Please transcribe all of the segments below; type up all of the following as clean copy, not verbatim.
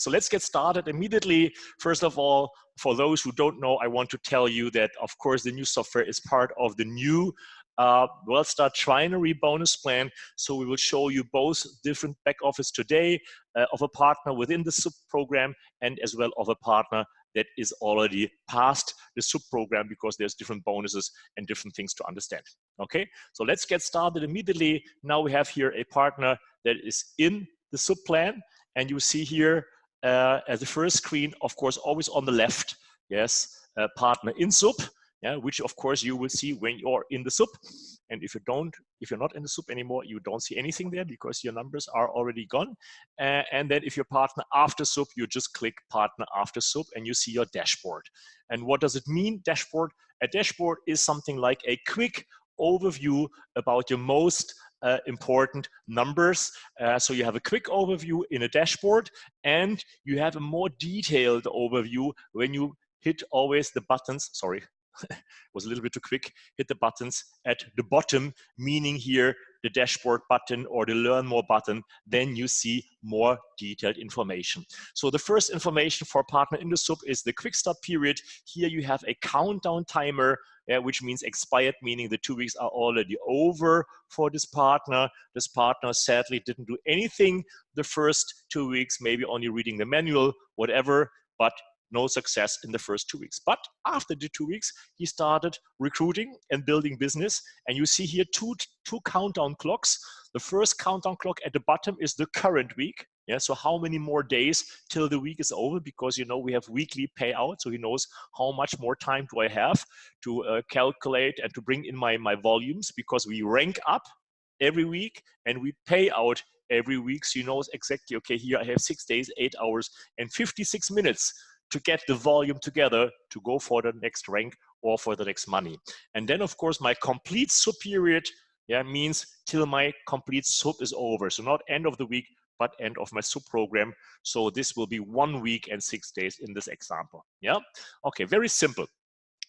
So let's get started immediately. First of all, for those who don't know, I want to tell you that, of course, the new software is part of the new WellStart Trinary bonus plan. So we will show you both different back office today of a partner within the SUP program and as well of a partner that is already past the SUP program, because there's different bonuses and different things to understand. Okay, so let's get started immediately. Now we have here a partner that is in the SUP plan, and you see here as the first screen, of course, always on the left, yes, partner in SUP. Yeah, which of course you will see when you're in the SUP. And if you're not in the SUP anymore, you don't see anything there because your numbers are already gone. And then if you're partner after SUP, you just click partner after SUP and you see your dashboard. And what does it mean, dashboard? A dashboard is something like a quick overview about your most important numbers. So you have a quick overview in a dashboard, and you have a more detailed overview when you hit always the buttons, sorry, was a little bit too quick, hit the buttons at the bottom, meaning here the dashboard button or the learn more button, then you see more detailed information. So the first information for partner in the SUP is the quick start period. Here you have a countdown timer, which means expired, meaning the 2 weeks are already over for this partner. This partner sadly didn't do anything the first 2 weeks, maybe only reading the manual, whatever, but no success in the first 2 weeks. But after the 2 weeks, he started recruiting and building business. And you see here two countdown clocks. The first countdown clock at the bottom is the current week. Yeah, so how many more days till the week is over? Because you know we have weekly payout, so he knows how much more time do I have to calculate and to bring in my volumes, because we rank up every week and we pay out every week. So he knows exactly, okay, here I have 6 days, 8 hours and 56 minutes to get the volume together to go for the next rank or for the next money. And then of course my complete SUP period, yeah, means till my complete SUP is over. So not end of the week, but end of my SUP program. So this will be 1 week and 6 days in this example. Yeah, okay, very simple.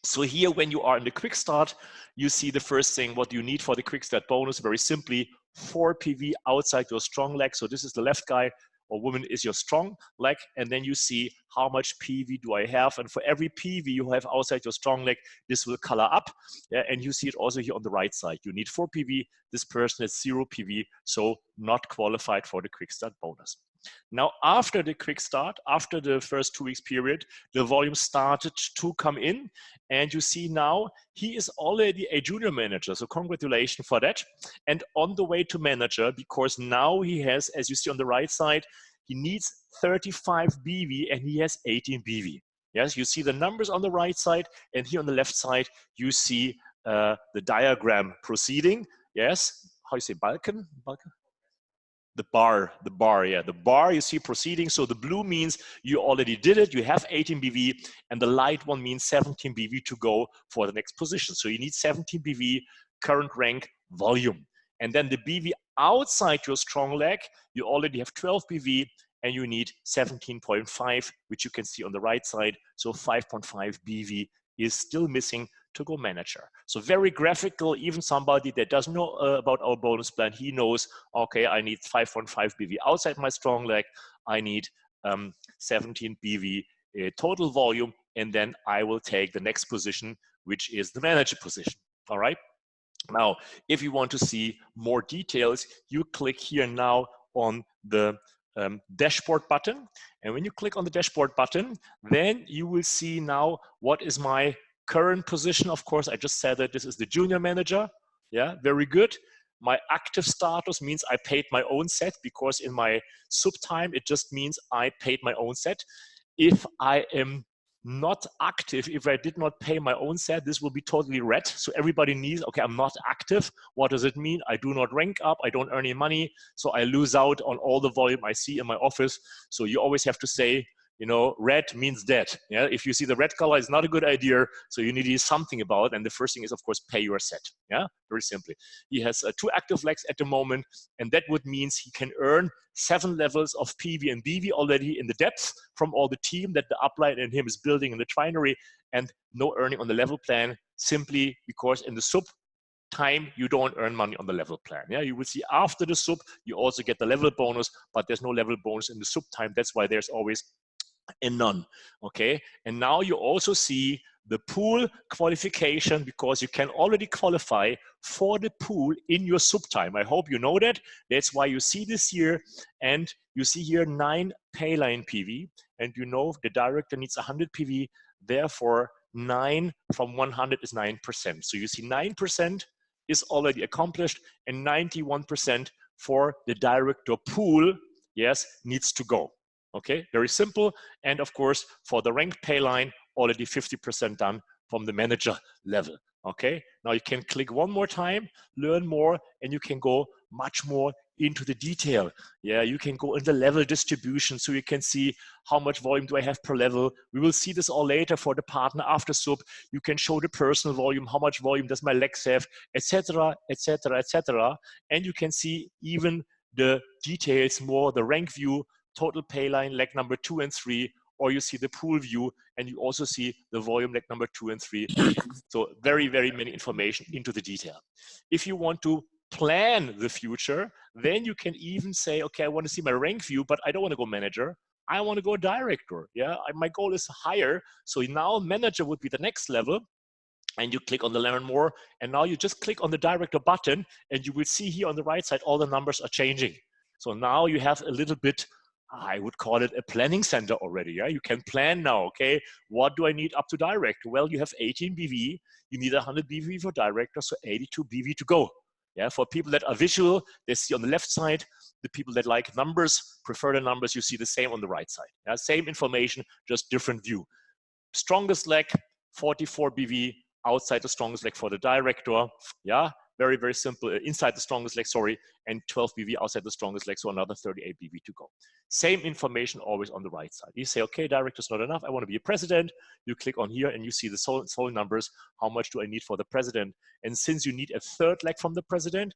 So here, when you are in the quick start, you see the first thing, what you need for the quick start bonus, very simply, 4 PV outside your strong leg. So this is the left guy or woman is your strong leg, and then you see how much PV do I have, and for every PV you have outside your strong leg, this will color up. Yeah, and you see it also here on the right side. You need 4 PV. This person has 0 PV, so not qualified for the quick start bonus. Now, after the quick start, after the first 2 weeks period, the volume started to come in, and you see now he is already a junior manager. So congratulations for that. And on the way to manager, because now he has, as you see on the right side, he needs 35 BV and he has 18 BV. Yes, you see the numbers on the right side, and here on the left side, you see the diagram proceeding. Yes, how you say Balkan? The bar, yeah, the bar you see proceeding. So the blue means you already did it, you have 18 BV, and the light one means 17 BV to go for the next position. So you need 17 BV, current rank, volume. And then the BV outside your strong leg, you already have 12 BV, and you need 17.5, which you can see on the right side. So 5.5 BV is still missing to go manager. So very graphical. Even somebody that doesn't know about our bonus plan, he knows, okay, I need 5.5 BV outside my strong leg. I need 17 BV total volume, and then I will take the next position, which is the manager position. All right. Now, if you want to see more details, you click here now on the dashboard button. And when you click on the dashboard button, then you will see now what is my current position. Of course, I just said that this is the junior manager. Yeah, very good. My active status means I paid my own set, because in my SUP time, it just means I paid my own set. If I am not active, if I did not pay my own set, this will be totally red. So everybody needs, okay, I'm not active. What does it mean? I do not rank up, I don't earn any money, so I lose out on all the volume I see in my office. So you always have to say, you know, red means dead. Yeah, if you see the red color, it's not a good idea. So you need to do something about it. And the first thing is, of course, pay your set. Yeah, very simply. He has 2 active legs at the moment, and that would means he can earn 7 levels of PV and BV already in the depth from all the team that the upline and him is building in the trinary, and no earning on the level plan, simply because in the SUP time you don't earn money on the level plan. Yeah, you will see after the sub, you also get the level bonus, but there's no level bonus in the sub time. That's why there's always a none. Okay, and now you also see the pool qualification, because you can already qualify for the pool in your sub time. I hope you know that. That's why you see this here, and you see here 9 payline PV, and you know the director needs 100 PV, therefore 9 from 100 is 9%. So you see 9% is already accomplished, and 91% for the director pool, yes, needs to go. Okay, very simple. And of course, for the ranked pay line, already 50% done from the manager level. Okay, now you can click one more time, learn more, and you can go much more into the detail. Yeah, you can go in the level distribution, so you can see how much volume do I have per level. We will see this all later for the partner after sub. You can show the personal volume, how much volume does my legs have, etc., etc., etc. And you can see even the details more, the rank view, total pay line, leg number 2 and 3, or you see the pool view, and you also see the volume leg number 2 and 3. So very, very many information into the detail. If you want to plan the future, then you can even say, okay, I want to see my rank view, but I don't want to go manager. I want to go director. Yeah, my goal is higher. So now manager would be the next level. And you click on the learn more, and now you just click on the director button, and you will see here on the right side, all the numbers are changing. So now you have a little bit, I would call it a planning center already. Yeah, you can plan now. Okay, what do I need up to director? Well, you have 18 BV. You need 100 BV for director, so 82 BV to go. Yeah, for people that are visual, they see on the left side. The people that like numbers, prefer the numbers, you see the same on the right side. Yeah, same information, just different view. Strongest leg, 44 BV. Outside the strongest leg for the director. Yeah, very, very simple. Inside the strongest leg, sorry, and 12 BV outside the strongest leg, so another 38 BV to go. Same information always on the right side. You say, okay, director's not enough, I want to be a president. You click on here and you see the sole numbers. How much do I need for the president? And since you need a third leg from the president,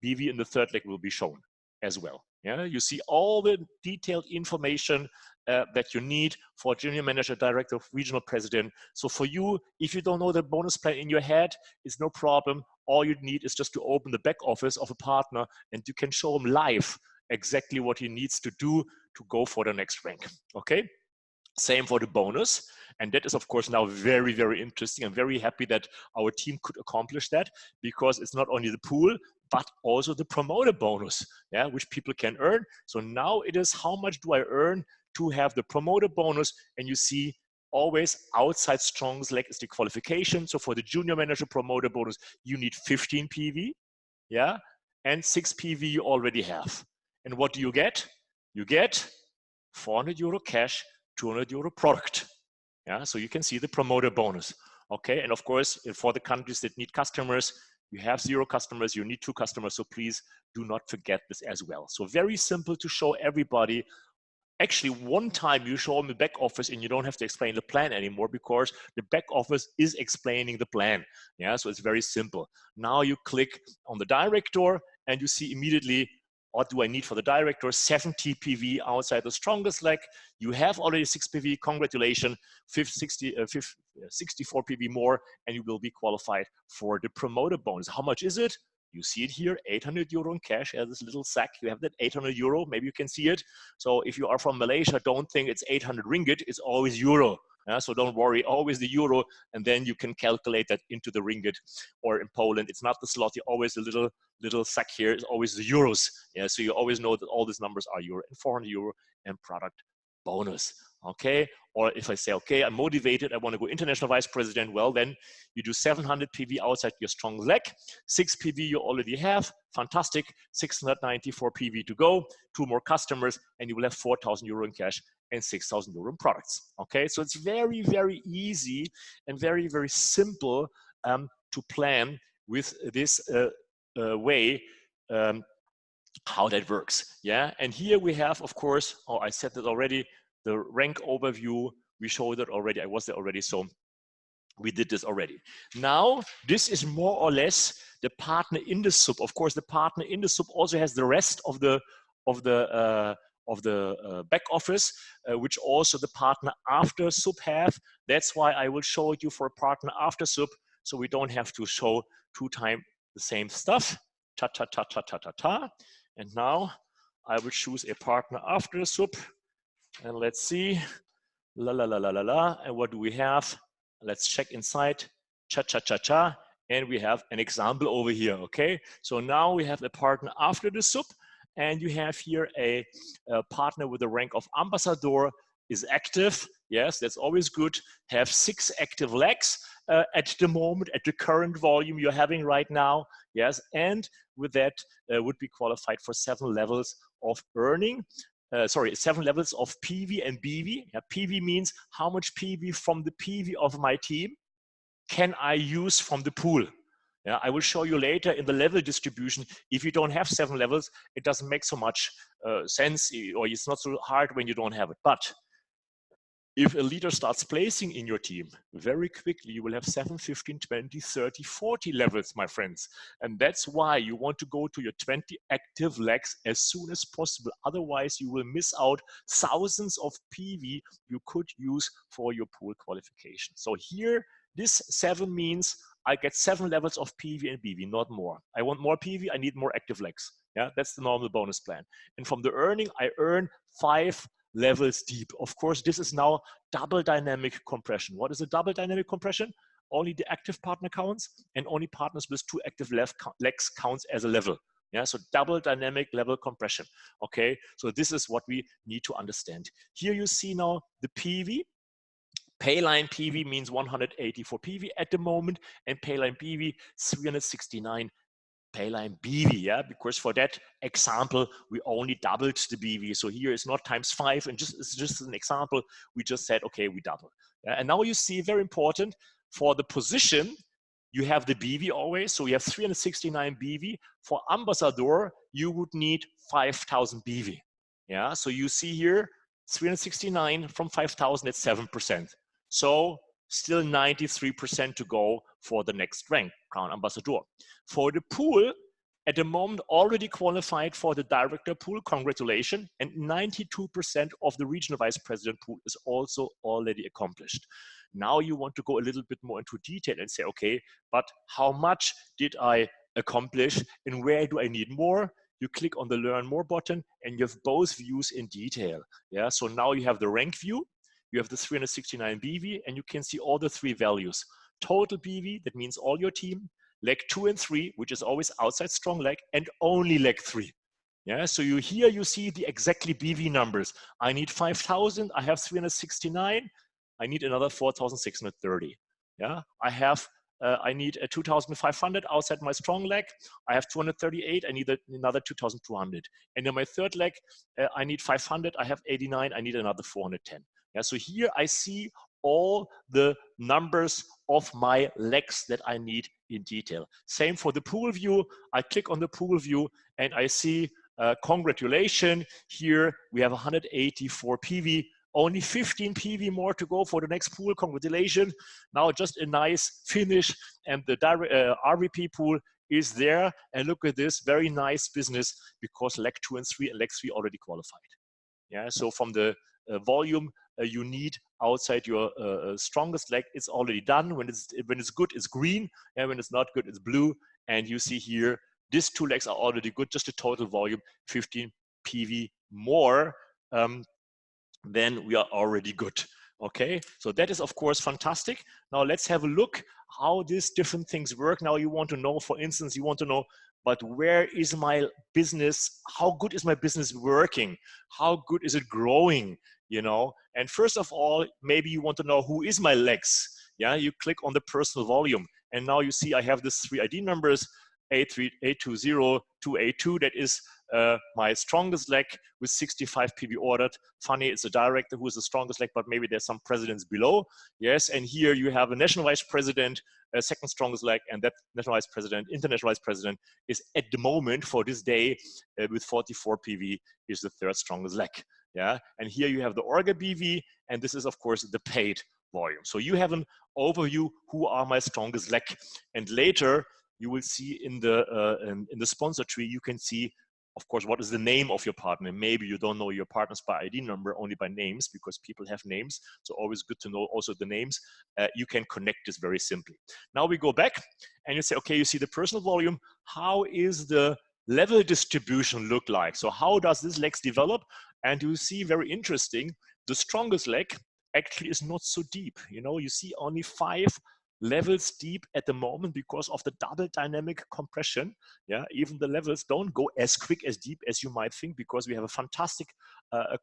BV in the third leg will be shown as well. Yeah, you see all the detailed information that you need for junior manager, director, regional president. So for you, if you don't know the bonus plan in your head, it's no problem. All you need is just to open the back office of a partner, and you can show him live exactly what he needs to do to go for the next rank. Okay. Same for the bonus. And that is, of course, now very, very interesting. I'm very happy that our team could accomplish that, because it's not only the pool, but also the promoter bonus, yeah, which people can earn. So now it is, how much do I earn to have the promoter bonus? And you see always outside strongest leg is the qualification. So for the junior manager promoter bonus, you need 15 PV, yeah, and 6 PV you already have. And what do you get? You get 400 euro cash, 200 euro product. Yeah, so you can see the promoter bonus. Okay, and of course, for the countries that need customers, you have 0 customers, you need 2 customers. So please do not forget this as well. So very simple to show everybody. Actually, one time you show them the back office and you don't have to explain the plan anymore, because the back office is explaining the plan. Yeah, so it's very simple. Now you click on the director and you see immediately, what do I need for the director? 70 PV outside the strongest leg. You have already 6 PV, congratulations, 64 PV more, and you will be qualified for the promoter bonus. How much is it? You see it here, 800 euro in cash. As this little sack, you have that 800 euro, maybe you can see it. So if you are from Malaysia, don't think it's 800 ringgit, it's always euro. So don't worry, always the euro, and then you can calculate that into the ringgit. Or in Poland, it's not the zloty, always the little sack here is always the euros. Yeah, so you always know that all these numbers are euro, and 400 euro and product bonus. Okay, or if I say, okay, I'm motivated, I want to go international vice president, well, then you do 700 PV outside your strong leg, 6 PV you already have, fantastic, 694 PV to go, 2 more customers, and you will have 4,000 euro in cash and 6,000 euro in products. Okay, so it's very, very easy and very, very simple to plan with this way how that works. Yeah, and here we have, of course, I said that already, the rank overview, we showed it already, I was there already, so we did this already. Now, this is more or less the partner in the sub. Of course, the partner in the sub also has the rest of the back office, which also the partner after sub have. That's why I will show you for a partner after sub, so we don't have to show 2 times the same stuff, ta ta ta ta ta ta ta. And now I will choose a partner after the soup, and let's see, la la la la la la. And what do we have? Let's check inside, cha cha cha cha. And we have an example over here, okay? So now we have a partner after the soup, and you have here a partner with the rank of ambassador, is active. Yes, that's always good. Have 6 active legs at the moment, at the current volume you're having right now. Yes, and with that would be qualified for 7 levels of earning. 7 levels of PV and BV. Yeah, PV means how much PV from the PV of my team can I use from the pool. Yeah, I will show you later in the level distribution. If you don't have 7 levels, it doesn't make so much sense, or it's not so hard when you don't have it. But if a leader starts placing in your team, very quickly you will have 7, 15, 20, 30, 40 levels, my friends. And that's why you want to go to your 20 active legs as soon as possible. Otherwise, you will miss out thousands of PV you could use for your pool qualification. So here, this 7 means I get 7 levels of PV and BV, not more. I want more PV, I need more active legs. Yeah, that's the normal bonus plan. And from the earning, I earn 5 levels deep. Of course, this is now double dynamic compression. What is a double dynamic compression? Only the active partner counts, and only partners with 2 active legs counts as a level. Yeah, so double dynamic level compression. Okay, so this is what we need to understand. Here you see now the PV. Payline PV means 184 PV at the moment, and Payline BV 369 Payline BV, yeah, because for that example, we only doubled the BV. So here is not times 5, and it's just an example. We just said, okay, we double. Yeah, and now you see, very important, for the position, you have the BV always. So you have 369 BV. For ambassador, you would need 5,000 BV. Yeah, so you see here, 369 from 5,000, that's 7%. So still 93% to go for the next rank, Crown Ambassador. For the pool, at the moment already qualified for the director pool, congratulations, and 92% of the regional vice president pool is also already accomplished. Now you want to go a little bit more into detail and say, okay, but how much did I accomplish and where do I need more? You click on the learn more button and you have both views in detail. Yeah, so now you have the rank view, you have the 369 BV, and you can see all the 3 values. Total BV, that means all your team, leg 2 and 3, which is always outside strong leg, and only leg 3. Yeah, so here you see the exactly BV numbers. I need 5,000, I have 369, I need another 4,630. Yeah, I need a 2,500 outside my strong leg. I have 238, I need another 2,200. And in my third leg, I need 500, I have 89, I need another 410. Yeah, so here I see all the numbers of my legs that I need in detail. Same for the pool view. I click on the pool view and I see, congratulations, here we have 184 PV, only 15 PV more to go for the next pool, congratulations. Now just a nice finish, and the RVP pool is there, and look at this, very nice business, because leg 2 and 3 and leg 3 already qualified. Yeah, so from the volume you need outside your strongest leg, it's already done. When it's good, it's green, and when it's not good, it's blue. And you see here, these 2 legs are already good, just a total volume 15 PV more, then we are already good. Okay, so that is of course fantastic. Now let's have a look how these different things work. Now you want to know, for instance, you want to know, but where is my business? How good is my business working? How good is it growing? You know, and first of all, maybe you want to know who is my legs. Yeah, you click on the personal volume, and now you see I have these 3 ID numbers, A3, A20, 2A2. That is my strongest leg with 65 PV ordered. Funny, it's a director who is the strongest leg, but maybe there's some presidents below. Yes, and here you have a national vice president, a second strongest leg, and that national vice president, international vice president, is at the moment for this day with 44 PV is the 3rd strongest leg. Yeah, and here you have the Orga BV, and this is of course the paid volume. So you have an overview who are my strongest leg, and later you will see in the sponsor tree, you can see of course, what is the name of your partner? Maybe you don't know your partner's by ID number, only by names, because people have names. So always good to know also the names. You can connect this very simply. Now we go back and you say, okay, you see the personal volume. How is the level distribution look like? So how does this legs develop? And you see, very interesting, the strongest leg actually is not so deep. You know, you see only 5 levels deep at the moment because of the double dynamic compression. Yeah, even the levels don't go as quick as deep as you might think, because we have a fantastic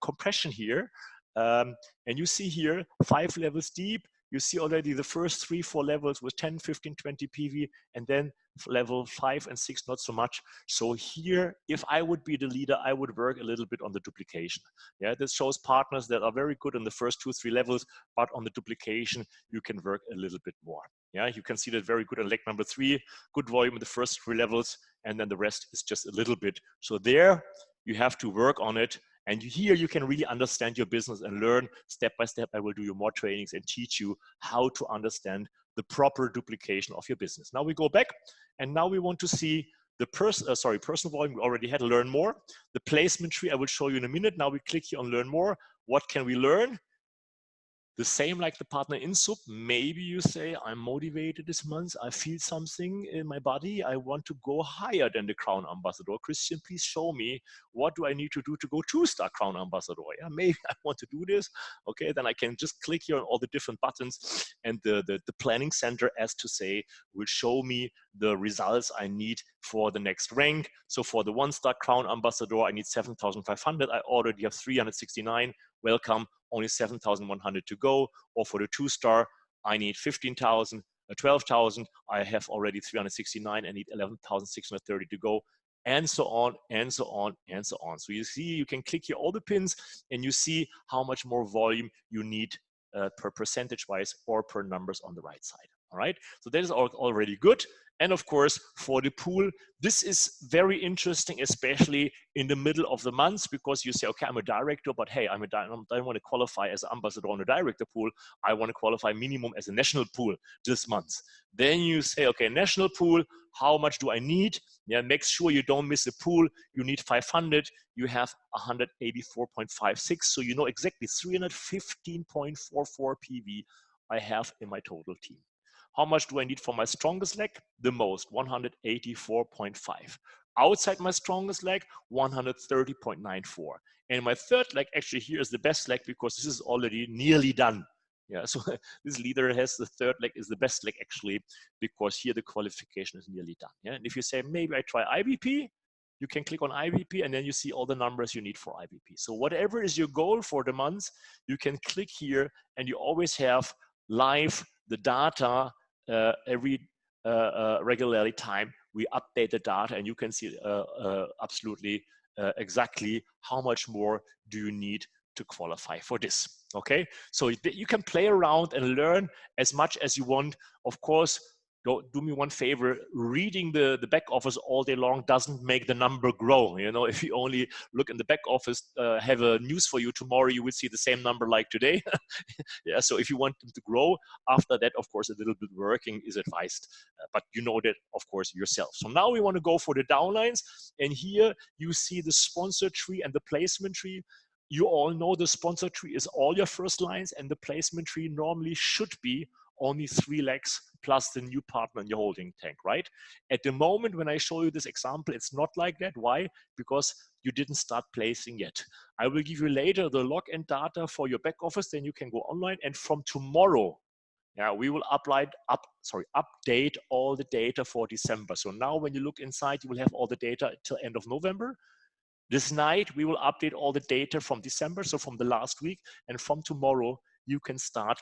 compression here. And you see here 5 levels deep. You see already the first 3, 4 levels with 10, 15, 20 PV, and then level 5 and 6 not so much. So here, if I would be the leader, I would work a little bit on the duplication. Yeah, this shows partners that are very good in the first 2, 3 levels, but on the duplication you can work a little bit more. Yeah, you can see that very good on leg number 3, good volume in the first 3 levels, and then the rest is just a little bit. So there you have to work on it. And here you can really understand your business and learn step by step. I will do you more trainings and teach you how to understand the proper duplication of your business. Now we go back, and now we want to see the personal volume. We already had learn more. The placement tree I will show you in a minute. Now we click here on learn more. What can we learn? The same like the partner in SUP. Maybe you say, I'm motivated this month. I feel something in my body. I want to go higher than the Crown Ambassador. Christian, please show me, what do I need to do to go 2-star Crown Ambassador? Yeah, maybe I want to do this. Okay, then I can just click here on all the different buttons, and the planning center, as to say, will show me the results I need for the next rank. So for the 1-star Crown Ambassador, I need 7,500. I already have 369. Welcome, only 7,100 to go. Or for the 2-star, I need 15,000, 12,000. I have already 369. I need 11,630 to go, and so on, and so on, and so on. So you see, you can click here all the pins, and you see how much more volume you need per percentage-wise or per numbers on the right side. All right, so that is already good. And of course, for the pool, this is very interesting, especially in the middle of the month, because you say, okay, I'm a director, but hey, I don't want to qualify as ambassador on a director pool. I want to qualify minimum as a national pool this month. Then you say, okay, national pool, how much do I need? Yeah, make sure you don't miss a pool. You need 500. You have 184.56. So you know exactly 315.44 PV I have in my total team. How much do I need for my strongest leg? The most, 184.5. Outside my strongest leg, 130.94. And my third leg, actually here is the best leg, because this is already nearly done. Yeah, so this leader has the third leg is the best leg actually, because here the qualification is nearly done. Yeah, and if you say, maybe I try IBP, you can click on IBP, and then you see all the numbers you need for IBP. So whatever is your goal for the month, you can click here, and you always have live the data every regularly time. We update the data, and you can see absolutely exactly how much more do you need to qualify for this. Okay, so you can play around and learn as much as you want. Of course, do me one favor, reading the back office all day long doesn't make the number grow. You know, if you only look in the back office, have a news for you tomorrow, you will see the same number like today. Yeah, so if you want them to grow, after that, of course, a little bit working is advised, but you know that, of course, yourself. So now we want to go for the downlines, and here you see the sponsor tree and the placement tree. You all know the sponsor tree is all your first lines, and the placement tree normally should be only 3 legs plus the new partner in your holding tank, right? At the moment, when I show you this example, it's not like that. Why? Because you didn't start placing yet. I will give you later the login data for your back office, then you can go online, and from tomorrow, yeah, we will update all the data for December. So now when you look inside, you will have all the data till end of November. This night, we will update all the data from December, so from the last week, and from tomorrow, you can start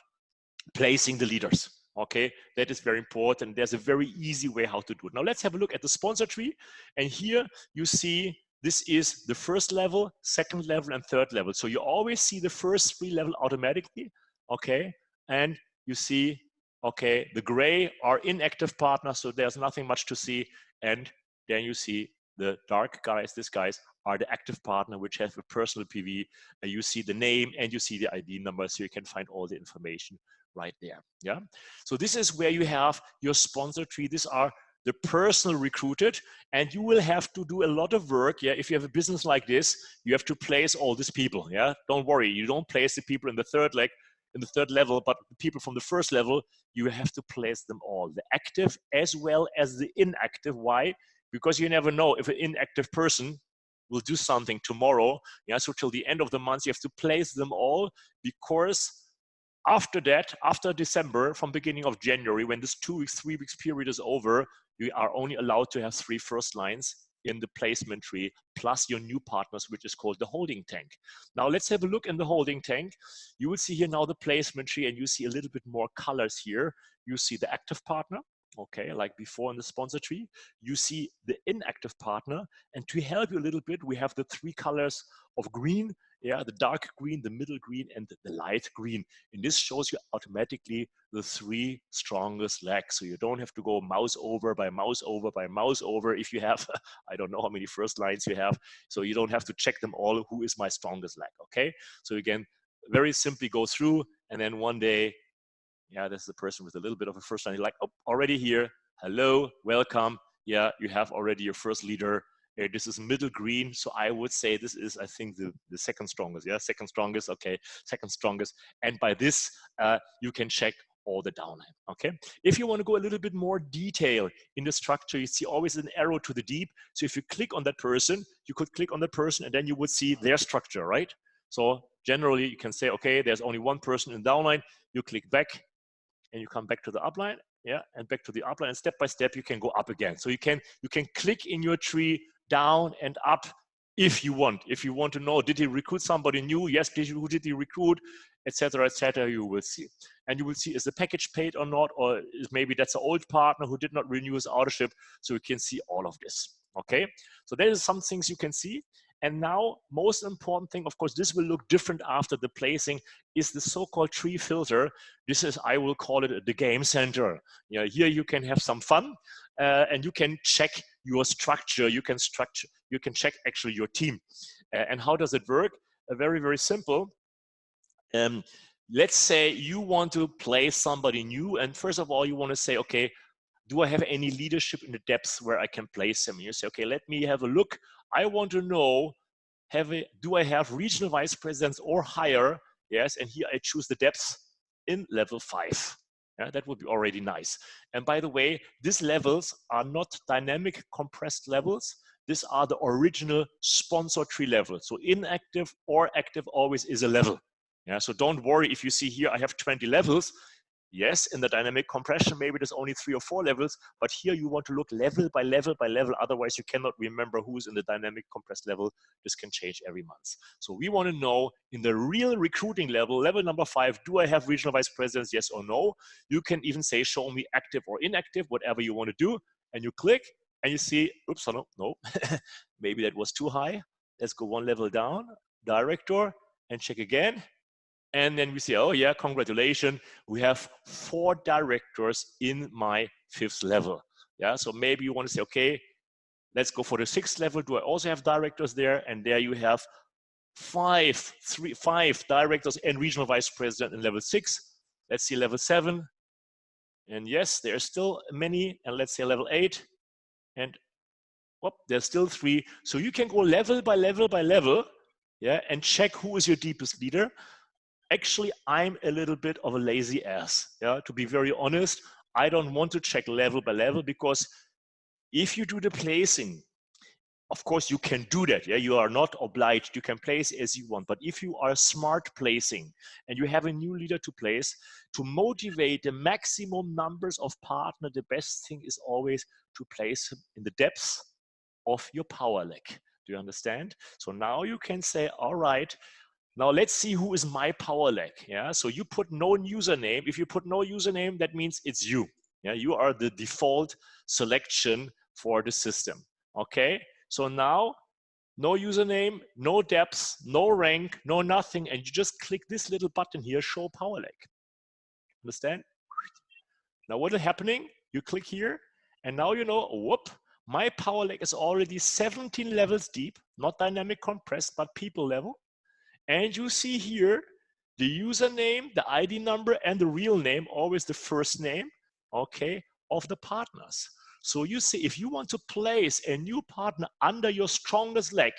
placing the leaders. Okay, that is very important. There's a very easy way how to do it. Now let's have a look at the sponsor tree. And here you see this is the first level, second level, and third level. So you always see the first 3 level automatically. Okay, and you see, okay, the gray are inactive partners, so there's nothing much to see. And then you see the dark guys, these guys are the active partner, which have a personal PV. And you see the name and you see the ID number, so you can find all the information right there. Yeah, so this is where you have your sponsor tree. These are the person recruited, and you will have to do a lot of work. Yeah, if you have a business like this, you have to place all these people. Yeah, don't worry, you don't place the people in the third level, but the people from the first level, you have to place them all, the active as well as the inactive. Why? Because you never know if an inactive person will do something tomorrow. Yeah, so till the end of the month, you have to place them all, because after that, after December, from beginning of January, when this 2 weeks, 3 weeks period is over, you are only allowed to have 3 first lines in the placement tree, plus your new partners, which is called the holding tank. Now let's have a look in the holding tank. You will see here now the placement tree, and you see a little bit more colors here. You see the active partner, okay, like before in the sponsor tree. You see the inactive partner, and to help you a little bit, we have the 3 colors of green. Yeah, the dark green, the middle green, and the light green. And this shows you automatically the 3 strongest legs. So you don't have to go mouse over by mouse over by mouse over if you have, I don't know how many first lines you have. So you don't have to check them all, who is my strongest leg, okay? So again, very simply go through, and then one day, yeah, this is the person with a little bit of a first line. You're like, oh, already here. Hello, welcome. Yeah, you have already your first leader. This is middle green, so I would say this is, I think, the second strongest. Yeah, second strongest. Okay, second strongest. And by this, you can check all the downline. Okay. If you want to go a little bit more detail in the structure, you see always an arrow to the deep. So if you click on that person, you could click on the person, and then you would see their structure, right? So generally, you can say, okay, there's only one person in downline. You click back, and you come back to the upline. Yeah, and back to the upline, and step by step you can go up again. So you can click in your tree down and up if you want. If you want to know, did he recruit somebody new? Yes, who did he recruit, etc., etc. You will see, and you will see, is the package paid or not, or is maybe that's an old partner who did not renew his ownership. So you can see all of this. Okay, so there is some things you can see. And now, most important thing, of course, this will look different after the placing, is the so-called tree filter. This is, I will call it the game center. You know, here you can have some fun, and you can check your structure. You can check actually your team. And how does it work? Very, very simple. Let's say you want to place somebody new, and first of all, you want to say, okay, do I have any leadership in the depths where I can place him? You say, okay, let me have a look. I want to know, do I have regional vice presidents or higher? Yes, and here I choose the depths in level 5. Yeah, that would be already nice. And by the way, these levels are not dynamic compressed levels. These are the original sponsor tree levels. So inactive or active always is a level. Yeah, so don't worry if you see here I have 20 levels. Yes, in the dynamic compression, maybe there's only 3 or 4 levels, but here you want to look level by level by level. Otherwise, you cannot remember who's in the dynamic compressed level. This can change every month. So we want to know in the real recruiting level, level number 5, do I have regional vice presidents, yes or no? You can even say, show me active or inactive, whatever you want to do. And you click and you see, oops, no, maybe that was too high. Let's go one level down, director, and check again. And then we see, oh yeah, congratulations, we have 4 directors in my 5th level. Yeah, so maybe you want to say, okay, let's go for the 6th level. Do I also have directors there? And there you have 5 directors and regional vice president in level 6. Let's see level 7. And yes, there are still many. And let's say level 8. And whoop, there's still 3. So you can go level by level by level, yeah, and check who is your deepest leader. Actually, I'm a little bit of a lazy ass. Yeah, to be very honest, I don't want to check level by level, because if you do the placing, of course you can do that. Yeah, you are not obliged. You can place as you want. But if you are smart placing and you have a new leader to place, to motivate the maximum numbers of partner, the best thing is always to place him in the depths of your power leg. Do you understand? So now you can say, all right, now let's see who is my power leg. Yeah, so you put no username. If you put no username, that means it's you. Yeah, you are the default selection for the system. Okay, so now no username, no depths, no rank, no nothing, and you just click this little button here, show power leg. Understand? Now what is happening? You click here, and now you know, whoop, my power leg is already 17 levels deep, not dynamic compressed, but people level. And you see here the username, the ID number, and the real name, always the first name, okay, of the partners. So you see, if you want to place a new partner under your strongest leg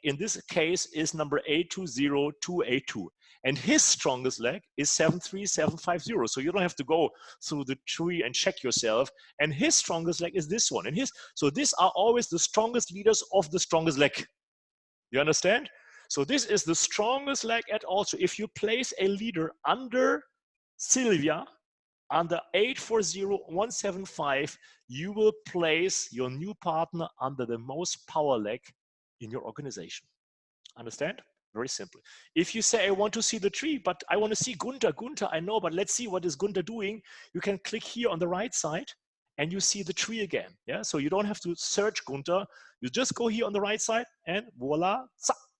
in this case is number 820282. And his strongest leg is 73750. So you don't have to go through the tree and check yourself. And his strongest leg is this one. So these are always the strongest leaders of the strongest leg. You understand? So this is the strongest leg at all. So if you place a leader under Sylvia, under 840175, you will place your new partner under the most power leg in your organization. Understand? Very simple. If you say, I want to see the tree, but I want to see Gunther, I know, but let's see what is Gunther doing. You can click here on the right side and you see the tree again. Yeah. So you don't have to search Gunther. You just go here on the right side and voila.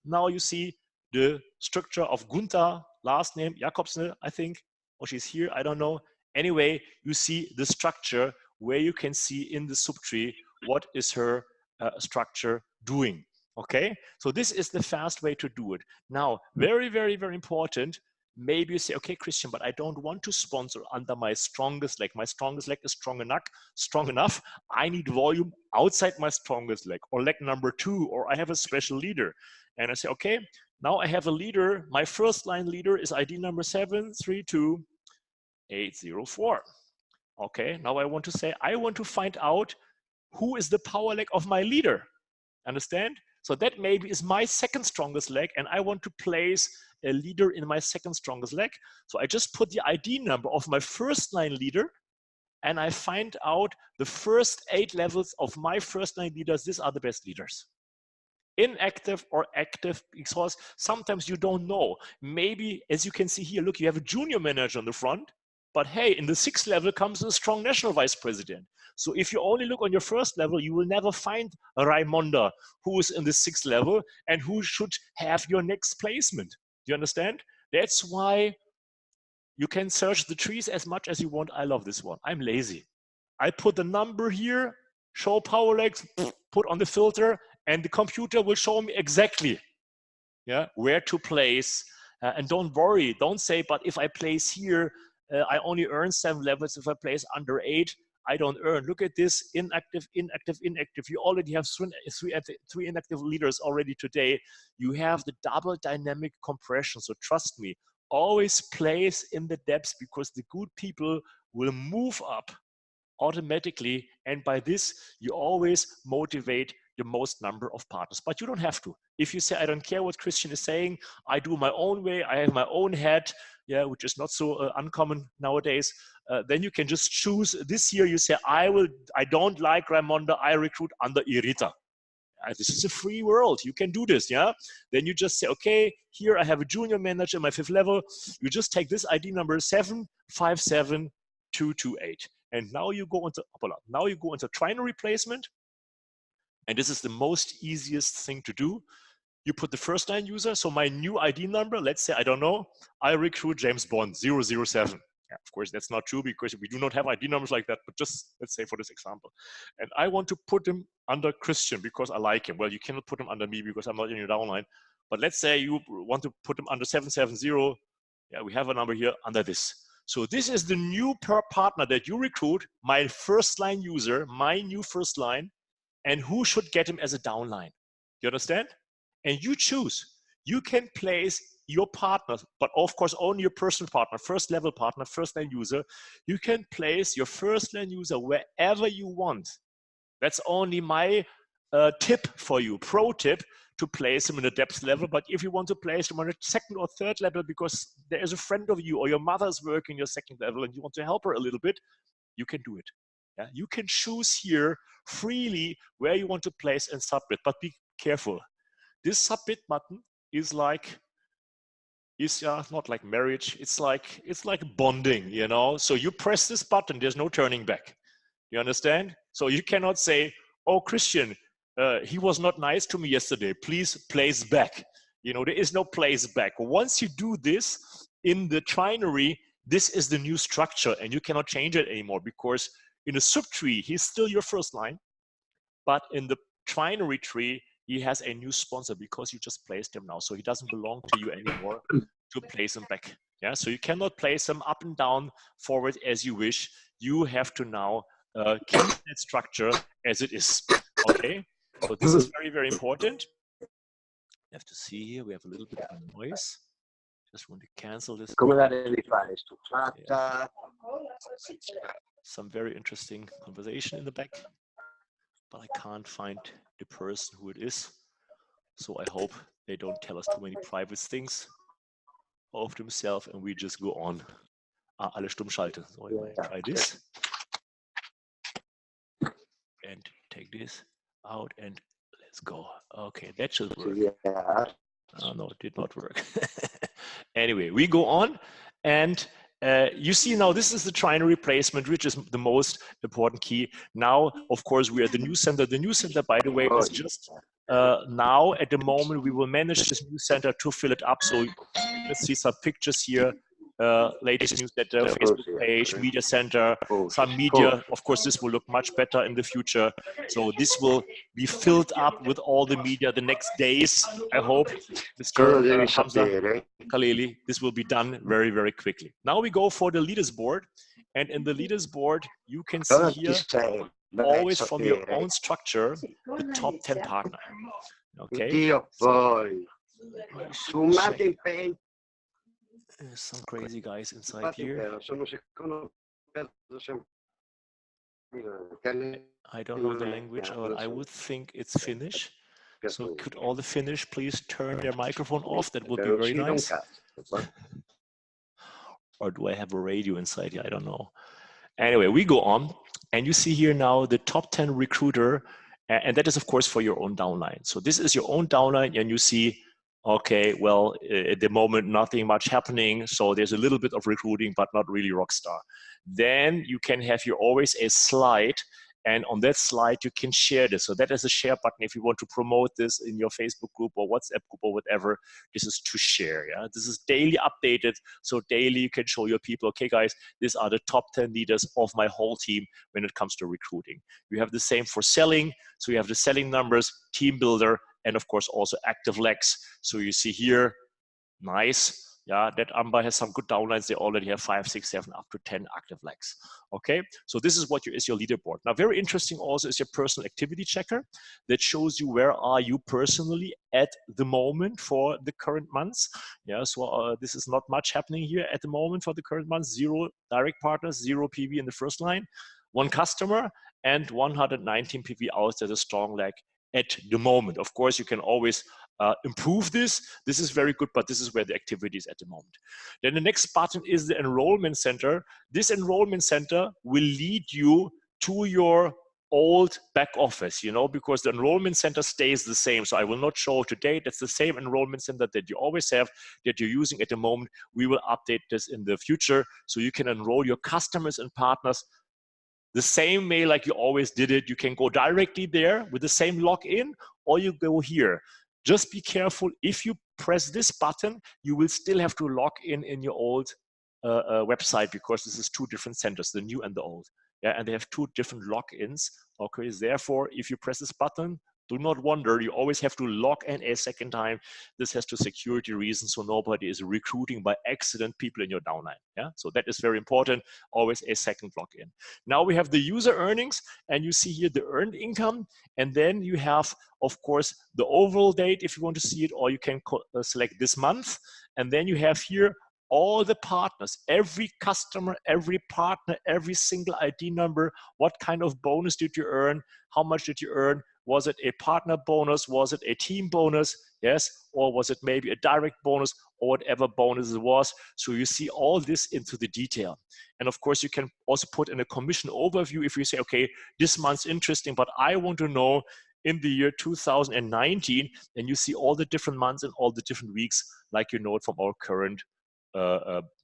Now you see the structure of Gunther, last name Jakobsen, I think, or she's here. I don't know. Anyway, you see the structure where you can see in the subtree what is her structure doing. Okay, so this is the fast way to do it. Now, very, very, very important. Maybe you say, okay, Christian, but I don't want to sponsor under my strongest leg. My strongest leg is strong enough. I need volume outside my strongest leg, or leg number 2, or I have a special leader. And I say, okay, now I have a leader. My first line leader is ID number 732804. Okay, now I want to say, I want to find out who is the power leg of my leader. Understand? So that maybe is my second strongest leg, and I want to place a leader in my second strongest leg. So I just put the ID number of my first line leader, and I find out the first 8 levels of my first line leaders. These are the best leaders. Inactive or active, because sometimes you don't know. Maybe, as you can see here, look, you have a junior manager on the front, but hey, in the 6th level comes a strong national vice president. So if you only look on your first level, you will never find Raimonda, who is in the 6th level and who should have your next placement. Do you understand? That's why you can search the trees as much as you want. I love this one. I'm lazy. I put the number here, show power legs, put on the filter, and the computer will show me exactly where to place. And don't worry, don't say, but if I place here, I only earn 7 levels. If I place under 8, I don't earn. Look at this, inactive, inactive, inactive. You already have three inactive leaders already today. You have the double dynamic compression. So trust me, always place in the depths, because the good people will move up automatically. And by this, you always motivate the most number of partners. But you don't have to. If you say, I don't care what Christian is saying, I do my own way, I have my own head, which is not so uncommon nowadays, then you can just choose. This year you say, I don't like Raimonda, I recruit under Irita. This is a free world. You can do this, Then you just say, okay, here I have a junior manager, my 5th level. You just take this ID number 757228. And now you go into trinary replacement. And this is the most easiest thing to do. You put the first line user. So my new ID number, let's say, I don't know, I recruit James Bond 007. Of course, that's not true, because we do not have ID numbers like that, but just let's say for this example. And I want to put him under Christian because I like him. Well, you cannot put him under me because I'm not in your downline. But let's say you want to put him under 770. We have a number here under this. So this is the new partner that you recruit, my first line user, my new first line, and who should get him as a downline. You understand? And you choose. You can place your partner, but of course only your personal partner, first level partner, first line user. You can place your first line user wherever you want. That's only my tip for you, pro tip, to place him in the depth level. But if you want to place him on a 2nd or 3rd level because there is a friend of you or your mother's working your 2nd level and you want to help her a little bit, you can do it. You can choose here freely where you want to place and submit, but be careful. This submit button is not like marriage. It's like bonding, So you press this button, there's no turning back. You understand? So you cannot say, oh, Christian, he was not nice to me yesterday. Please place back. There is no place back. Once you do this in the trinary, this is the new structure and you cannot change it anymore, because in a subtree, he's still your first line, but in the trinary tree, he has a new sponsor because you just placed him now. So he doesn't belong to you anymore to place him back. So you cannot place him up and down, forward as you wish. You have to now keep that structure as it is. Okay, so this is very, very important. You have to see here, we have a little bit of a noise. Just want to cancel this. Yeah. Some very interesting conversation in the back, but I can't find the person who it is. So I hope they don't tell us too many private things of themselves and we just go on. Alle stumm schalte. So I might try this. And take this out and let's go. Okay, that should work. Oh, no, it did not work. Anyway, we go on and you see now this is the trainer replacement, which is the most important key. Now, of course, we are the news center. The news center, by the way, is just now at the moment we will manage this news center to fill it up. So let's see some pictures here. Latest newsletter, Facebook page, media center, some media. Of course, this will look much better in the future. So this will be filled up with all the media the next days. I hope, Mr. Hamza Khalili, this will be done very, very quickly. Now we go for the leaders board. And in the leaders board, you can see here, always from your own structure, the top 10 partner. Okay. So, there's some crazy guys inside here. I don't know the language, but I would think it's Finnish. So could all the Finnish please turn their microphone off? That would be very nice. Or do I have a radio inside here? I don't know. Anyway, we go on. And you see here now the top 10 recruiter. And that is, of course, for your own downline. So this is your own downline. And you see, okay, well, at the moment, nothing much happening. So there's a little bit of recruiting, but not really rockstar. Then you can have here always a slide. And on that slide, you can share this. So that is a share button. If you want to promote this in your Facebook group or WhatsApp group or whatever, this is to share. Yeah, this is daily updated. So daily you can show your people, okay, guys, these are the top 10 leaders of my whole team when it comes to recruiting. You have the same for selling. So you have the selling numbers, team builder, and of course also active legs. So you see here, nice. Yeah, that Amba has some good downlines. They already have 5, 6, 7, up to 10 active legs. Okay, so this is what is your leaderboard. Now, very interesting also is your personal activity checker that shows you where are you personally at the moment for the current months. Yeah, so this is not much happening here at the moment for the current months. 0 direct partners, 0 PV in the first line, 1 customer, and 119 PV out as a strong leg at the moment. Of course, you can always improve this. This is very good, but this is where the activity is at the moment. Then the next button is the enrollment center. This enrollment center will lead you to your old back office, you know, because the enrollment center stays the same. So I will not show today. That's the same enrollment center that you always have, that you're using at the moment. We will update this in the future so you can enroll your customers and partners the same way like you always did it. You can go directly there with the same login, or you go here. Just be careful. If you press this button, you will still have to log in your old website, because this is 2 different centers, the new and the old. Yeah, and they have 2 different logins. Okay, therefore, if you press this button, do not wonder, you always have to log in a second time. This has to security reasons, so nobody is recruiting by accident people in your downline. Yeah, so that is very important, always a second login. Now we have the user earnings, and you see here the earned income, and then you have, of course, the overall date if you want to see it, or you can select this month, and then you have here all the partners, every customer, every partner, every single ID number. What kind of bonus did you earn? How much did you earn? Was it a partner bonus? Was it a team bonus? Yes. Or was it maybe a direct bonus, or whatever bonus it was? So you see all this into the detail. And of course, you can also put in a commission overview if you say, okay, this month's interesting, but I want to know in the year 2019, and you see all the different months and all the different weeks, like you know it from our current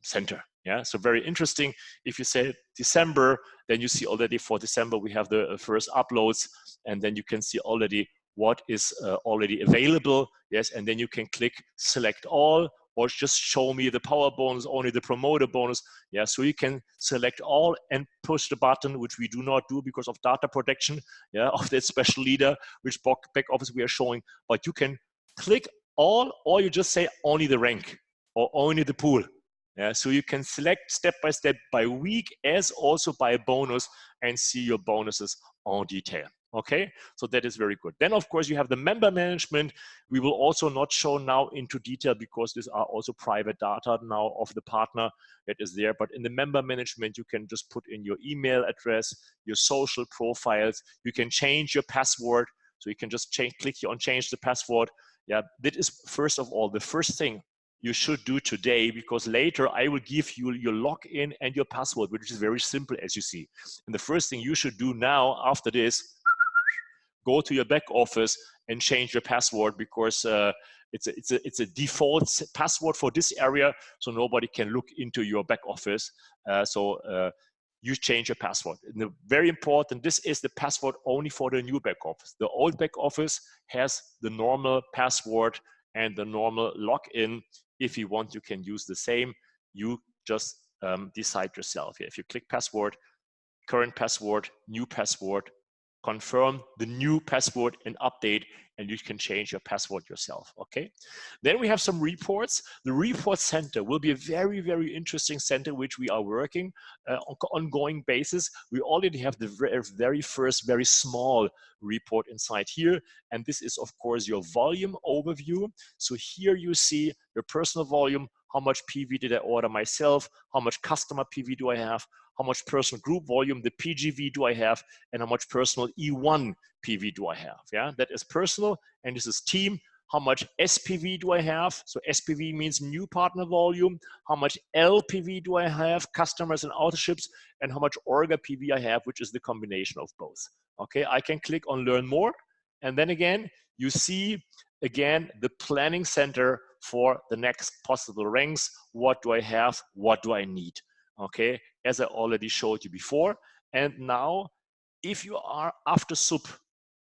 center. Yeah, so very interesting. If you say December, then you see already for December we have the first uploads, and then you can see already what is already available. Yes, and then you can click select all, or just show me the power bonus, only the promoter bonus. Yeah, so you can select all and push the button, which we do not do because of data protection, yeah, of that special leader, which back office we are showing. But you can click all, or you just say only the rank, or only the pool. Yeah, so you can select step by step by week as also by bonus and see your bonuses en detail. Okay, so that is very good. Then of course you have the member management. We will also not show now into detail because these are also private data now of the partner that is there. But in the member management, you can just put in your email address, your social profiles. You can change your password. So you can just click on change the password. Yeah, that is first of all the first thing you should do today, because later I will give you your login and your password, which is very simple, as you see. And the first thing you should do now after this, go to your back office and change your password, because it's a default password for this area, so nobody can look into your back office. You change your password. And very important, this is the password only for the new back office. The old back office has the normal password and the normal login. If you want, you can use the same. You just decide yourself. If you click password, current password, new password, confirm the new password and update, and you can change your password yourself. Okay, then we have some reports. The report center will be a very, very interesting center which we are working on ongoing basis. We already have the very first very small report inside here, and this is of course your volume overview. So here you see your personal volume. How much PV did I order myself? How much customer PV do I have? How much personal group volume, the PGV, do I have? And how much personal E1 PV do I have? Yeah, that is personal, and this is team. How much SPV do I have? So SPV means new partner volume. How much LPV do I have? Customers and autoships. And how much Orga PV I have, which is the combination of both. Okay, I can click on learn more. And then again, you see again the planning center for the next possible ranks. What do I have? What do I need? Okay, as I already showed you before. And now, if you are after SUP,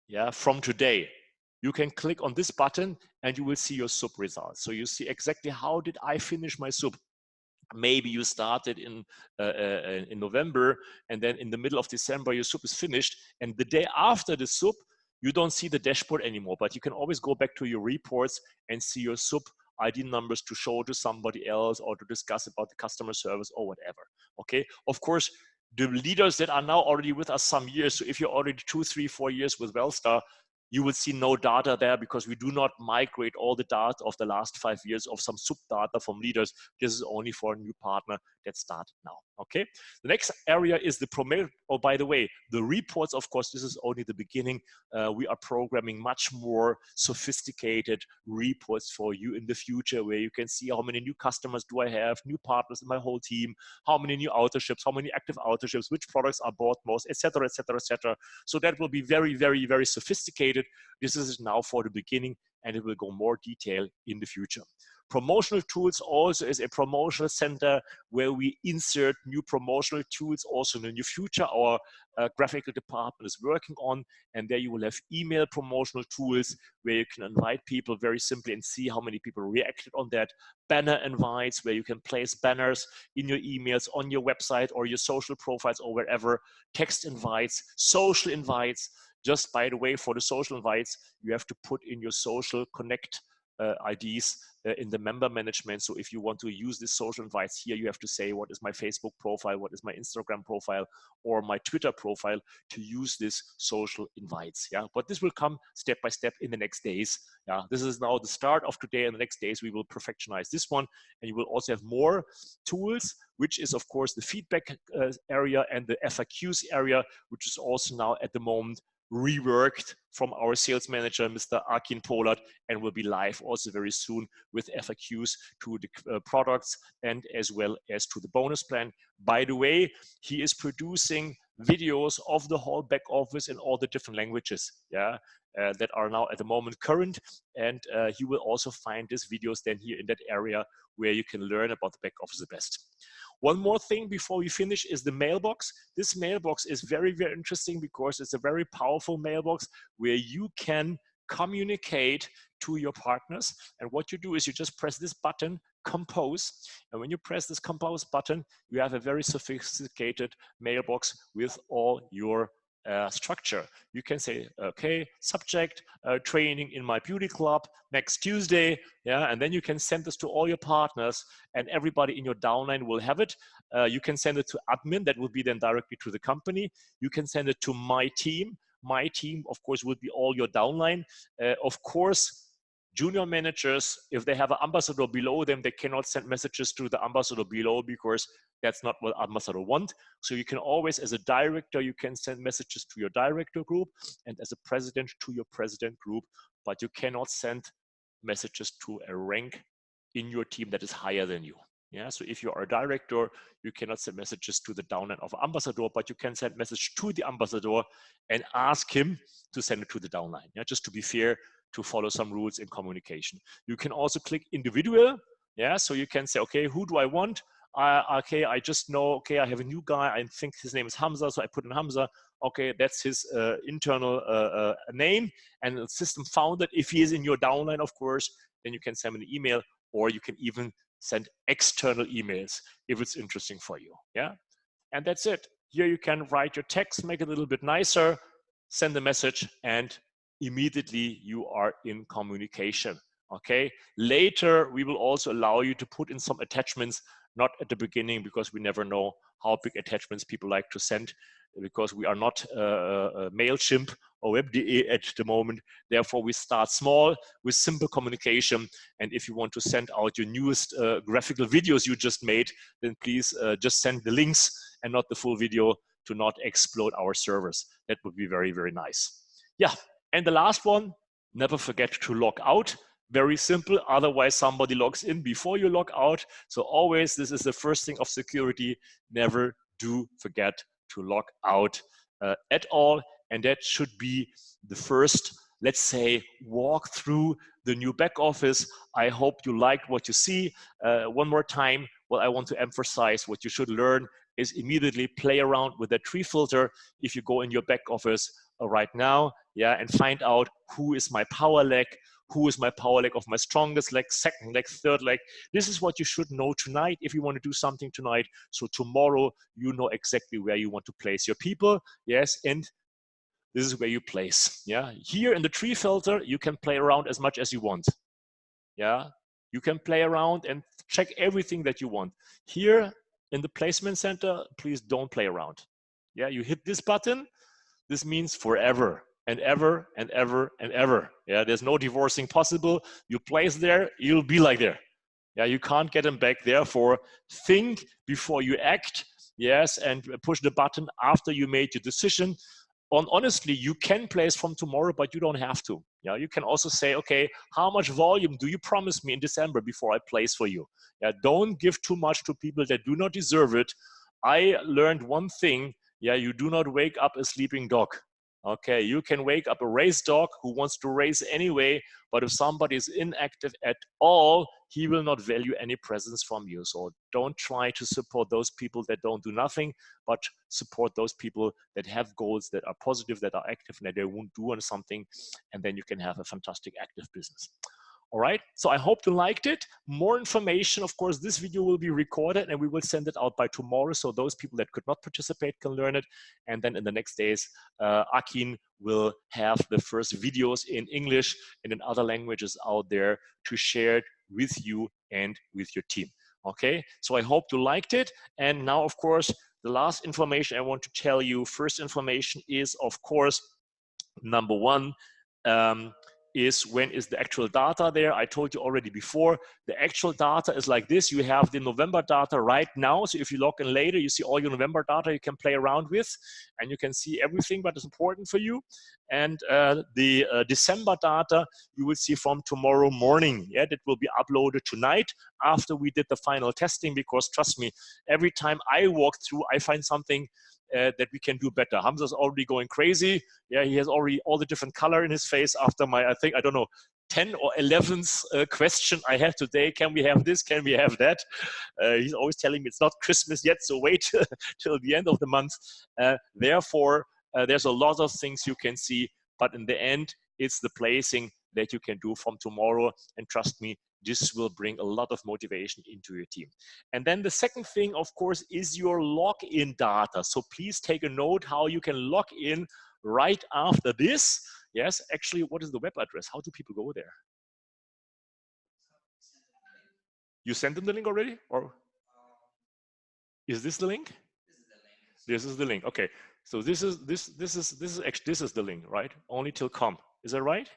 yeah, from today, you can click on this button and you will see your SUP results. So you see exactly how did I finish my SUP. Maybe you started in November, and then in the middle of December your SUP is finished, and the day after the SUP you don't see the dashboard anymore, but you can always go back to your reports and see your SUP ID numbers to show to somebody else or to discuss about the customer service or whatever. Okay, of course the leaders that are now already with us some years, so if you're already 2, 3, 4 years with Wellstar, you will see no data there, because we do not migrate all the data of the last 5 years of some sub data from leaders. This is only for a new partner that started now. Okay, the next area is the promote. Oh, by the way, the reports, of course, this is only the beginning. We are programming much more sophisticated reports for you in the future, where you can see how many new customers do I have, new partners in my whole team, how many new autoships, how many active autoships, which products are bought most, etc., etc., etc. So that will be very, very, very sophisticated. This is now for the beginning, and it will go more detail in the future. Promotional tools also is a promotional center where we insert new promotional tools also in the near future. Our graphical department is working on, and there you will have email promotional tools where you can invite people very simply and see how many people reacted on that. Banner invites where you can place banners in your emails, on your website or your social profiles or wherever. Text invites, social invites. Just by the way, for the social invites, you have to put in your social connect IDs in the member management. So if you want to use this social invites here, you have to say, what is my Facebook profile, what is my Instagram profile, or my Twitter profile to use this social invites. Yeah, but this will come step by step in the next days. Yeah, this is now the start of today, and the next days we will perfectionize this one, and you will also have more tools, which is of course the feedback area and the FAQs area, which is also now at the moment reworked from our sales manager, Mr. Akin Polat, and will be live also very soon with FAQs to the products and as well as to the bonus plan. By the way, he is producing videos of the whole back office in all the different languages, yeah, that are now at the moment current, and you will also find these videos then here in that area where you can learn about the back office the best. One more thing before we finish is the mailbox. This mailbox is very, very interesting because it's a very powerful mailbox where you can communicate to your partners. And what you do is you just press this button, compose. And when you press this compose button, you have a very sophisticated mailbox with all your structure. You can say, okay, subject, training in my beauty club next Tuesday, yeah, and then you can send this to all your partners, and everybody in your downline will have it. You can send it to admin, that will be then directly to the company. You can send it to my team. My team, of course, will be all your downline. Of course, junior managers, if they have an ambassador below them, they cannot send messages to the ambassador below because that's not what ambassador want. So you can always, as a director, you can send messages to your director group, and as a president to your president group, but you cannot send messages to a rank in your team that is higher than you. Yeah, so if you are a director, you cannot send messages to the downline of an ambassador, but you can send message to the ambassador and ask him to send it to the downline. Yeah, just to be fair, to follow some rules in communication. You can also click individual. Yeah, so you can say, okay, who do I want? Okay, I just know, okay, I have a new guy. I think his name is Hamza, so I put in Hamza. Okay, that's his internal name, and the system found that if he is in your downline, of course, then you can send him an email, or you can even send external emails if it's interesting for you. Yeah, and that's it. Here you can write your text, make it a little bit nicer, send the message, and immediately you are in communication. Okay, later we will also allow you to put in some attachments, not at the beginning, because we never know how big attachments people like to send, because we are not MailChimp or Web.de at the moment. Therefore, we start small with simple communication. And if you want to send out your newest graphical videos you just made, then please just send the links and not the full video, to not explode our servers. That would be very, very nice. Yeah, and the last one, never forget to log out. Very simple, otherwise somebody logs in before you log out. So always, this is the first thing of security, never do forget to log out at all. And that should be the first, let's say, walk through the new back office. I hope you liked what you see. One more time, what I want to emphasize, what you should learn is immediately play around with that tree filter. If you go in your back office right now, yeah, and find out who is my power leg, who is my power leg of my strongest leg, second leg, third leg. This is what you should know tonight if you want to do something tonight. So tomorrow, you know exactly where you want to place your people. Yes, and this is where you place. Yeah, here in the tree filter, you can play around as much as you want. Yeah, you can play around and check everything that you want. Here in the placement center, please don't play around. Yeah, you hit this button. This means forever and ever and ever and ever. Yeah, there's no divorcing possible. You place there, you'll be like there. Yeah, you can't get them back. Therefore, think before you act. Yes, and push the button after you made your decision. Honestly, you can place from tomorrow, but you don't have to. Yeah, you can also say, okay, how much volume do you promise me in December before I place for you? Yeah, don't give too much to people that do not deserve it. I learned one thing. Yeah, you do not wake up a sleeping dog. Okay, you can wake up a race dog who wants to race anyway, but if somebody is inactive at all, he will not value any presence from you. So don't try to support those people that don't do nothing, but support those people that have goals, that are positive, that are active, and that they won't do something, and then you can have a fantastic active business. All right, so I hope you liked it. More information, of course, this video will be recorded and we will send it out by tomorrow. So those people that could not participate can learn it. And then in the next days, Akin will have the first videos in English and in other languages out there to share it with you and with your team. Okay, so I hope you liked it. And now, of course, the last information I want to tell you, first information is, of course, number one, is when is the actual data there. I told you already before, the actual data is like this. You have the November data right now. So if you log in later, you see all your November data you can play around with, and you can see everything that is important for you. And the December data you will see from tomorrow morning. Yeah, that will be uploaded tonight after we did the final testing, because trust me, every time I walk through, I find something that we can do better. Hamza's already going crazy. Yeah, he has already all the different color in his face after my, I think, I don't know, 10 or 11th question I have today. Can we have this? Can we have that? He's always telling me it's not Christmas yet, so wait till the end of the month. Therefore, there's a lot of things you can see, but in the end, it's the placing that you can do from tomorrow. And trust me, This will bring a lot of motivation into your team. And then the second thing, of course, is your login data. So please take a note how you can log in right after this. Yes, actually, what is the web address? How do people go there? You sent them the link already, or is this the link? This is the link. Okay, so this is the link, right? Only till com. Is that right?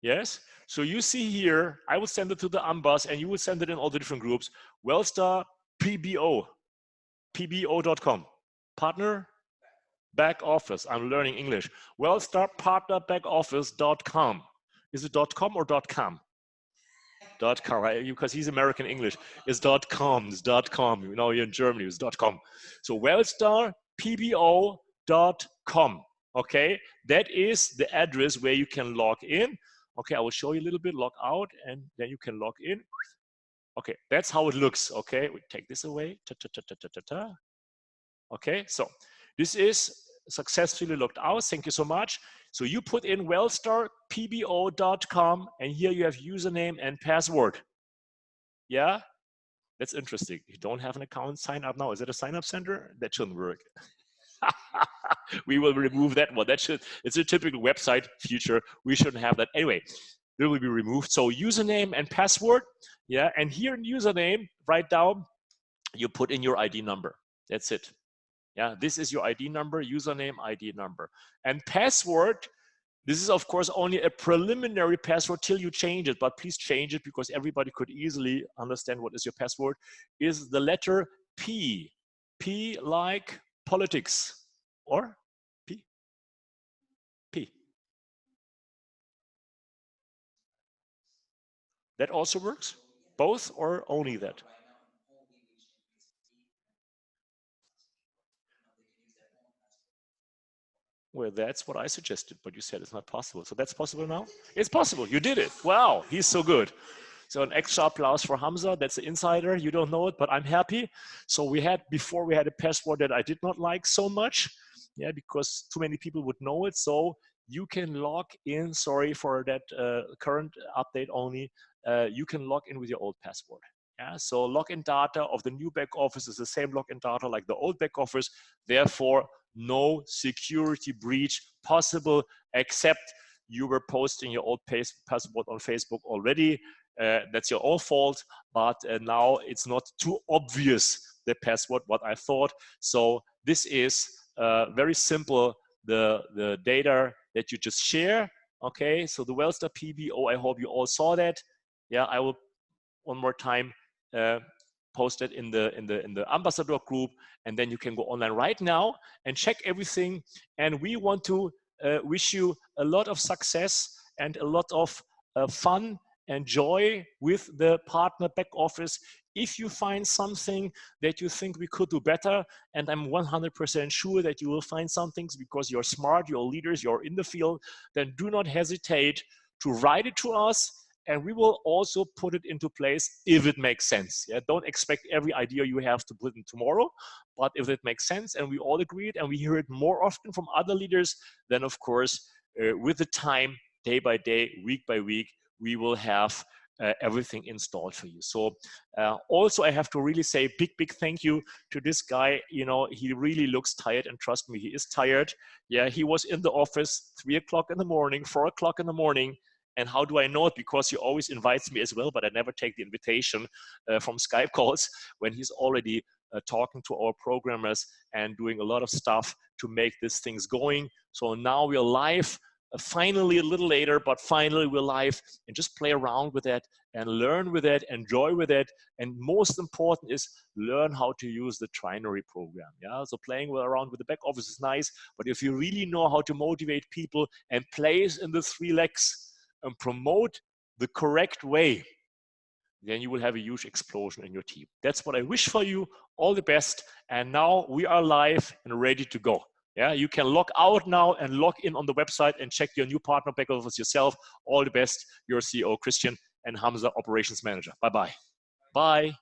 Yes. So you see here, I will send it to the Ambas, and you will send it in all the different groups. Wellstar PBO, pbo.com. Partner back office. I'm learning English. Wellstar partner backoffice.com. Is it .com or .com? .com, right? Because he's American English. It's .com. It's .com. You know, you're in Germany. It's .com. So wellstarpbo.com. Okay, that is the address where you can log in. Okay, I will show you a little bit. Log out, and then you can log in. Okay, that's how it looks. Okay, we take this away. Okay, so this is successfully logged out. Thank you so much. So you put in wellstarpbo.com, and here you have username and password. Yeah, that's interesting. You don't have an account, sign up now. Is it a sign up center? That shouldn't work. We will remove that one. It's a typical website feature. We shouldn't have that. Anyway, it will be removed. So username and password. Yeah, and here in username, write down, you put in your ID number. That's it. Yeah, this is your ID number, username, ID number. And password, this is of course only a preliminary password till you change it, but please change it because everybody could easily understand what is your password, is the letter P. P like politics, or P? P. That also works? Both or only that? Well, that's what I suggested, but you said it's not possible. So that's possible now? It's possible. You did it. Wow, he's so good. So an extra applause for Hamza. That's the insider. You don't know it, but I'm happy. So before we had a password that I did not like so much. Yeah, because too many people would know it. So you can log in, sorry for that current update only. You can log in with your old password. Yeah, so login data of the new back office is the same login data like the old back office. Therefore, no security breach possible, except you were posting your old password on Facebook already. That's your own fault, but now it's not too obvious, the password, what I thought. So this is very simple, the data that you just share. Okay, so the Wellstar PBO, I hope you all saw that. Yeah, I will one more time post it in the ambassador group, and then you can go online right now and check everything. And we want to wish you a lot of success and a lot of fun and joy with the partner back office. If you find something that you think we could do better, and I'm 100% sure that you will find some things because you're smart, you're leaders, you're in the field, then do not hesitate to write it to us. And we will also put it into place if it makes sense. Yeah? Don't expect every idea you have to put in tomorrow, but if it makes sense and we all agree it and we hear it more often from other leaders, then of course, with the time, day by day, week by week, we will have everything installed for you. So also I have to really say big thank you to this guy. You know, he really looks tired, and trust me, he is tired. Yeah, he was in the office 3 o'clock in the morning, 4 o'clock in the morning. And how do I know it? Because he always invites me as well, but I never take the invitation from Skype calls when he's already talking to our programmers and doing a lot of stuff to make these things going. So now we're live, finally a little later, but finally we're live, and just play around with it and learn with it, enjoy with it. And most important is learn how to use the Trinary program. Yeah, so playing around with the back office is nice, but if you really know how to motivate people and place in the 3 legs, and promote the correct way, then you will have a huge explosion in your team. That's what I wish for you. All the best. And now we are live and ready to go. Yeah, you can log out now and log in on the website and check your new partner back office yourself. All the best. Your CEO, Christian, and Hamza, Operations Manager. Bye-bye. Bye.